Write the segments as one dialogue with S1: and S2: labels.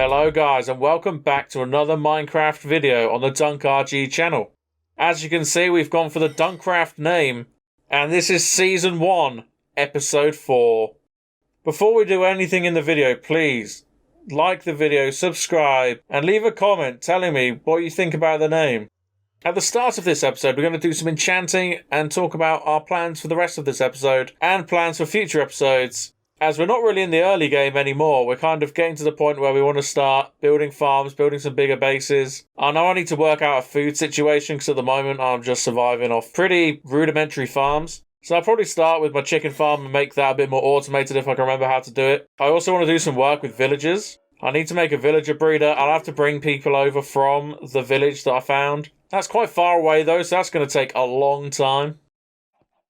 S1: Hello guys and welcome back to another Minecraft video on the DuncRG channel. As you can see, we've gone for the Duncraft name, and this is Season 1, Episode 4. Before we do anything in the video, please like the video, subscribe, and leave a comment telling me what you think about the name. At the start of this episode, we're going to do some enchanting and talk about our plans for the rest of this episode and plans for future episodes. As we're not really in the early game anymore, we're kind of getting to the point where we want to start building farms, building some bigger bases. I know I need to work out a food situation because at the moment I'm just surviving off pretty rudimentary farms. So I'll probably start with my chicken farm and make that a bit more automated if I can remember how to do it. I also want to do some work with villagers. I need to make a villager breeder. I'll have to bring people over from the village that I found. That's quite far away though, so that's going to take a long time.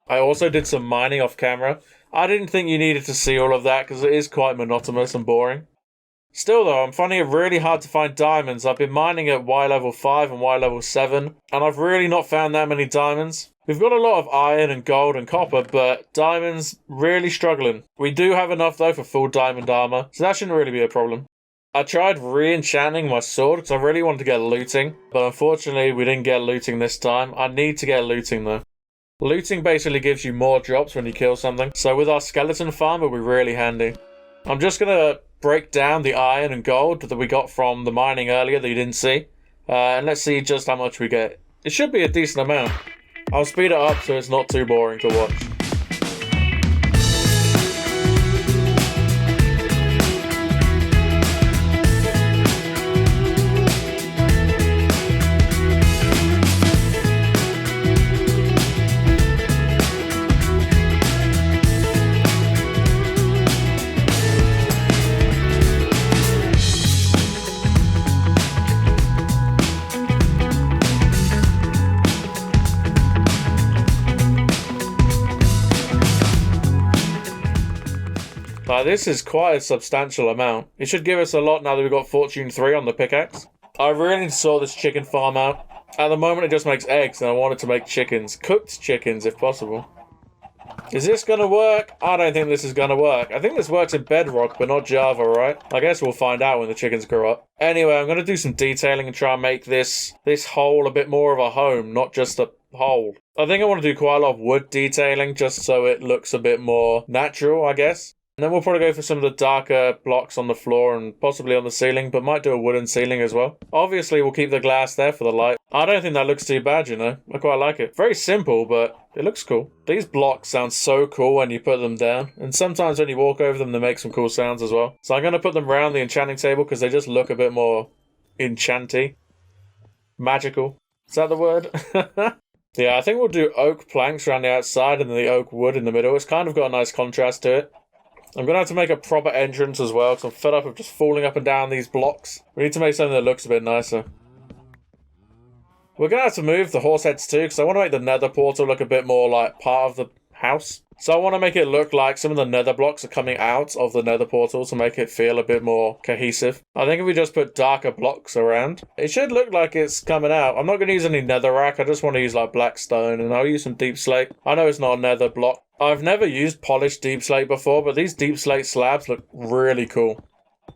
S1: I also did some mining off camera. I didn't think you needed to see all of that because it is quite monotonous and boring. Still though, I'm finding it really hard to find diamonds. I've been mining at Y level 5 and Y level 7, and I've really not found that many diamonds. We've got a lot of iron and gold and copper, but diamonds really struggling. We do have enough though for full diamond armor, so that shouldn't really be a problem. I tried re-enchanting my sword because I really wanted to get looting, but unfortunately we didn't get looting this time. I need to get looting though. Looting basically gives you more drops when you kill something, so with our skeleton farm it'll be really handy. I'm just going to break down the iron and gold that we got from the mining earlier that you didn't see, and let's see just how much we get. It should be a decent amount. I'll speed it up so it's not too boring to watch. This is quite a substantial amount. It should give us a lot now that we've got Fortune 3 on the pickaxe. I really need to sort this chicken farm out. At the moment it just makes eggs and I want it to make chickens. Cooked chickens if possible. Is this gonna work? I don't think this is gonna work. I think this works in Bedrock but not Java, right? I guess we'll find out when the chickens grow up. Anyway, I'm gonna do some detailing and try and make this hole a bit more of a home, not just a hole. I think I want to do quite a lot of wood detailing just so it looks a bit more natural, I guess. And then we'll probably go for some of the darker blocks on the floor and possibly on the ceiling, but might do a wooden ceiling as well. Obviously, we'll keep the glass there for the light. I don't think that looks too bad, you know. I quite like it. Very simple, but it looks cool. These blocks sound so cool when you put them down, and sometimes when you walk over them, they make some cool sounds as well. So I'm going to put them around the enchanting table because they just look a bit more enchanty. Magical. Is that the word? Yeah, I think we'll do oak planks around the outside and then the oak wood in the middle. It's kind of got a nice contrast to it. I'm going to have to make a proper entrance as well because I'm fed up of just falling up and down these blocks. We need to make something that looks a bit nicer. We're going to have to move the horse heads too because I want to make the nether portal look a bit more like part of the house. So I want to make it look like some of the nether blocks are coming out of the nether portal to make it feel a bit more cohesive. I think if we just put darker blocks around, it should look like it's coming out. I'm not going to use any netherrack. I just want to use like black stone and I'll use some deep slate. I know it's not a nether block. I've never used polished deep slate before, but these deep slate slabs look really cool.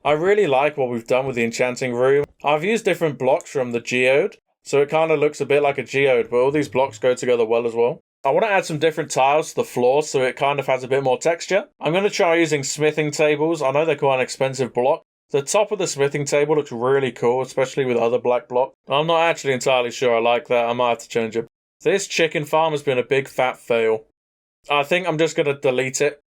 S1: I really like what we've done with the enchanting room. I've used different blocks from the geode, so it kind of looks a bit like a geode, but all these blocks go together well as well. I want to add some different tiles to the floor so it kind of has a bit more texture. I'm going to try using smithing tables. I know they're quite an expensive block. The top of the smithing table looks really cool, especially with other black blocks. I'm not actually entirely sure I like that. I might have to change it. This chicken farm has been a big fat fail. I think I'm just going to delete it.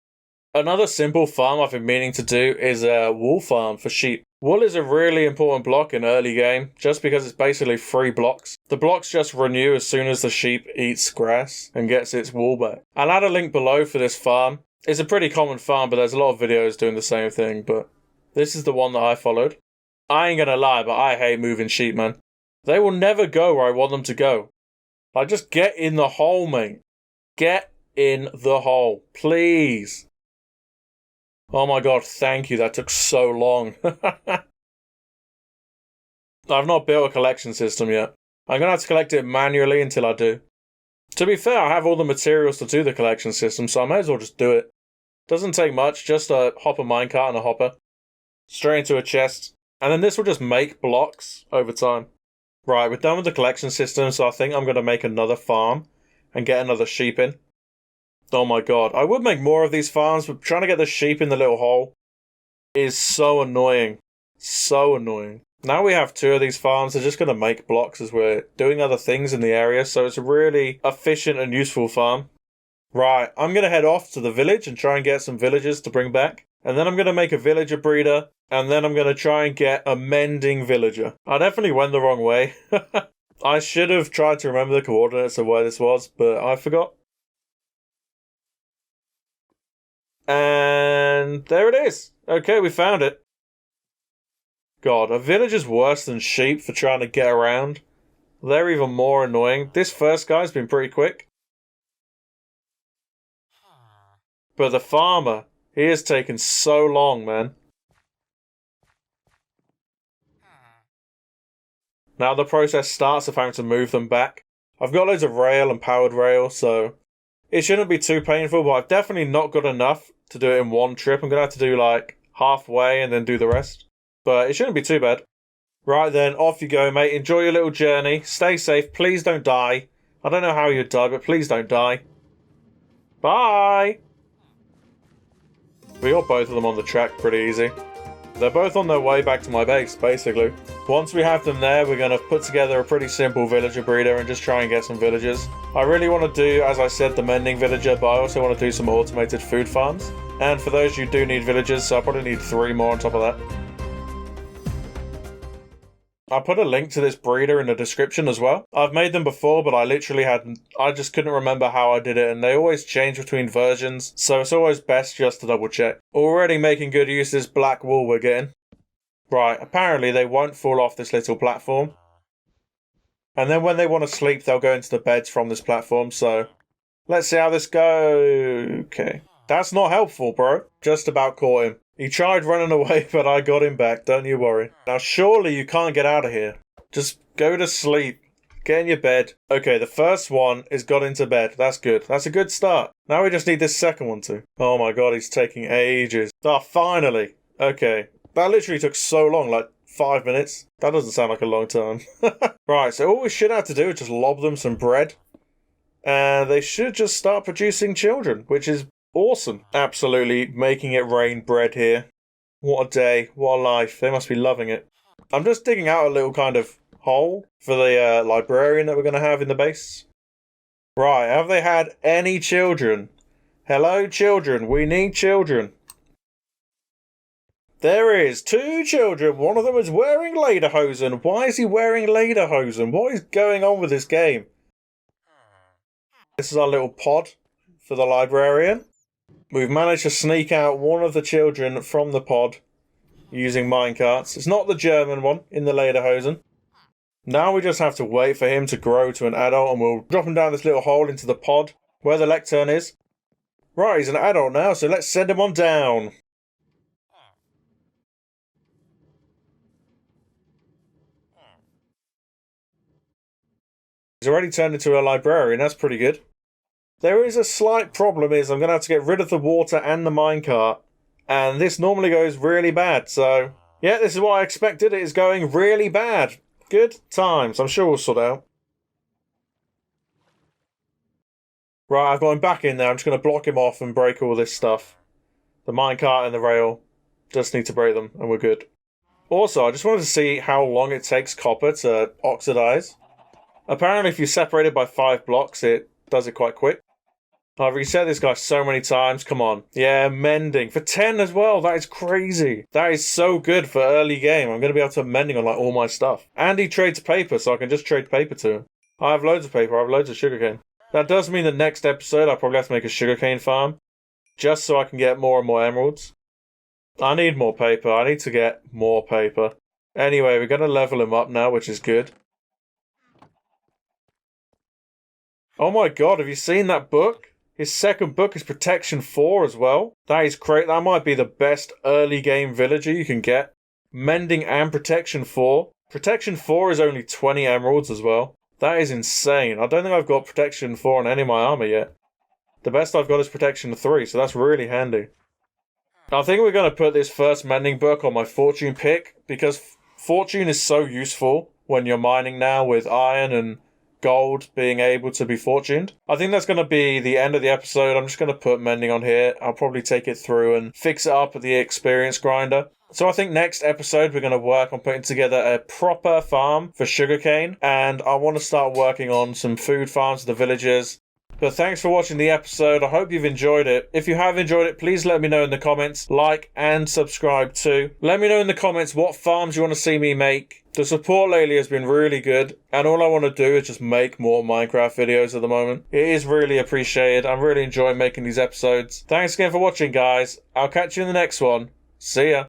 S1: Another simple farm I've been meaning to do is a wool farm for sheep. Wool is a really important block in early game, just because it's basically 3 blocks. The blocks just renew as soon as the sheep eats grass and gets its wool back. I'll add a link below for this farm. It's a pretty common farm, but there's a lot of videos doing the same thing, but this is the one that I followed. I ain't gonna lie, but I hate moving sheep, man. They will never go where I want them to go. Like, just get in the hole, mate. Get in the hole, please. Oh my god, thank you, that took so long. I've not built a collection system yet. I'm going to have to collect it manually until I do. To be fair, I have all the materials to do the collection system, so I may as well just do it. Doesn't take much, just a hopper minecart and a hopper. Straight into a chest. And then this will just make blocks over time. Right, we're done with the collection system, so I think I'm going to make another farm and get another sheep in. Oh my god, I would make more of these farms, but trying to get the sheep in the little hole is so annoying. So annoying. Now we have 2 of these farms, they're just going to make blocks as we're doing other things in the area, so it's a really efficient and useful farm. Right, I'm going to head off to the village and try and get some villagers to bring back. And then I'm going to make a villager breeder, and then I'm going to try and get a mending villager. I definitely went the wrong way. I should have tried to remember the coordinates of where this was, but I forgot. And there it is. Okay, we found it. God, a villager's worse than sheep for trying to get around. They're even more annoying. This first guy's been pretty quick. But the farmer, he has taken so long, man. Now the process starts of having to move them back. I've got loads of rail and powered rail, so it shouldn't be too painful, but I've definitely not got enough to do it in one trip. I'm going to have to do like halfway and then do the rest. But it shouldn't be too bad. Right then, off you go, mate. Enjoy your little journey. Stay safe. Please don't die. I don't know how you'd die, but please don't die. Bye! We got both of them on the track pretty easy. They're both on their way back to my base, basically. Once we have them there, we're going to put together a pretty simple villager breeder and just try and get some villagers. I really want to do, as I said, the mending villager, but I also want to do some automated food farms. And for those, you do need villagers, so I probably need 3 more on top of that. I put a link to this breeder in the description as well. I've made them before, but I just couldn't remember how I did it, and they always change between versions, so it's always best just to double check. Already making good use of this black wool we're getting. Right, apparently they won't fall off this little platform. And then when they want to sleep, they'll go into the beds from this platform, so let's see how this goes. Okay. That's not helpful, bro. Just about caught him. He tried running away, but I got him back, don't you worry. Now surely you can't get out of here. Just go to sleep. Get in your bed. Okay, the first one is got into bed. That's good. That's a good start. Now we just need this second one too. Oh my god, he's taking ages. Ah, finally. Okay. That literally took so long, like 5 minutes. That doesn't sound like a long time. Right, so all we should have to do is just lob them some bread. And they should just start producing children, which is awesome. Absolutely making it rain bread here. What a day. What a life. They must be loving it. I'm just digging out a little kind of hole for the librarian that we're going to have in the base. Right, have they had any children? Hello, children. We need children. There is 2 children. One of them is wearing lederhosen. Why is he wearing lederhosen? What is going on with this game? This is our little pod for the librarian. We've managed to sneak out one of the children from the pod using minecarts. It's not the German one in the lederhosen. Now we just have to wait for him to grow to an adult, and we'll drop him down this little hole into the pod where the lectern is. Right, he's an adult now, so let's send him on down. He's already turned into a librarian, that's pretty good. There is a slight problem is I'm going to have to get rid of the water and the minecart. And this normally goes really bad, so yeah, this is what I expected. It is going really bad. Good times. I'm sure we'll sort out. Right, I've got him back in there. I'm just going to block him off and break all this stuff. The minecart and the rail. Just need to break them and we're good. Also, I just wanted to see how long it takes copper to oxidize. Apparently if you separate it by 5 blocks, it does it quite quick. I've reset this guy so many times. Come on. Yeah, mending. For 10 as well. That is crazy. That is so good for early game. I'm going to be able to mending on like all my stuff. And he trades paper, so I can just trade paper to him. I have loads of paper. I have loads of sugarcane. That does mean the next episode I'll probably have to make a sugarcane farm. Just so I can get more and more emeralds. I need more paper. I need to get more paper. Anyway, we're going to level him up now, which is good. Oh my god, have you seen that book? His second book is Protection 4 as well. That is great. That might be the best early game villager you can get. Mending and Protection 4. Protection 4 is only 20 emeralds as well. That is insane. I don't think I've got Protection 4 on any of my armor yet. The best I've got is Protection 3, so that's really handy. I think we're going to put this first mending book on my fortune pick, because Fortune is so useful when you're mining now with iron and gold being able to be fortuned. I think that's going to be the end of the episode. I'm just going to put mending on here. I'll probably take it through and fix it up with the experience grinder. So I think next episode we're going to work on putting together a proper farm for sugarcane, and I want to start working on some food farms for the villagers. But thanks for watching the episode. I hope you've enjoyed it. If you have enjoyed it, please let me know in the comments. Like and subscribe too. Let me know in the comments what farms you want to see me make. The support lately has been really good, and all I want to do is just make more Minecraft videos at the moment. It is really appreciated. I'm really enjoying making these episodes. Thanks again for watching, guys. I'll catch you in the next one. See ya.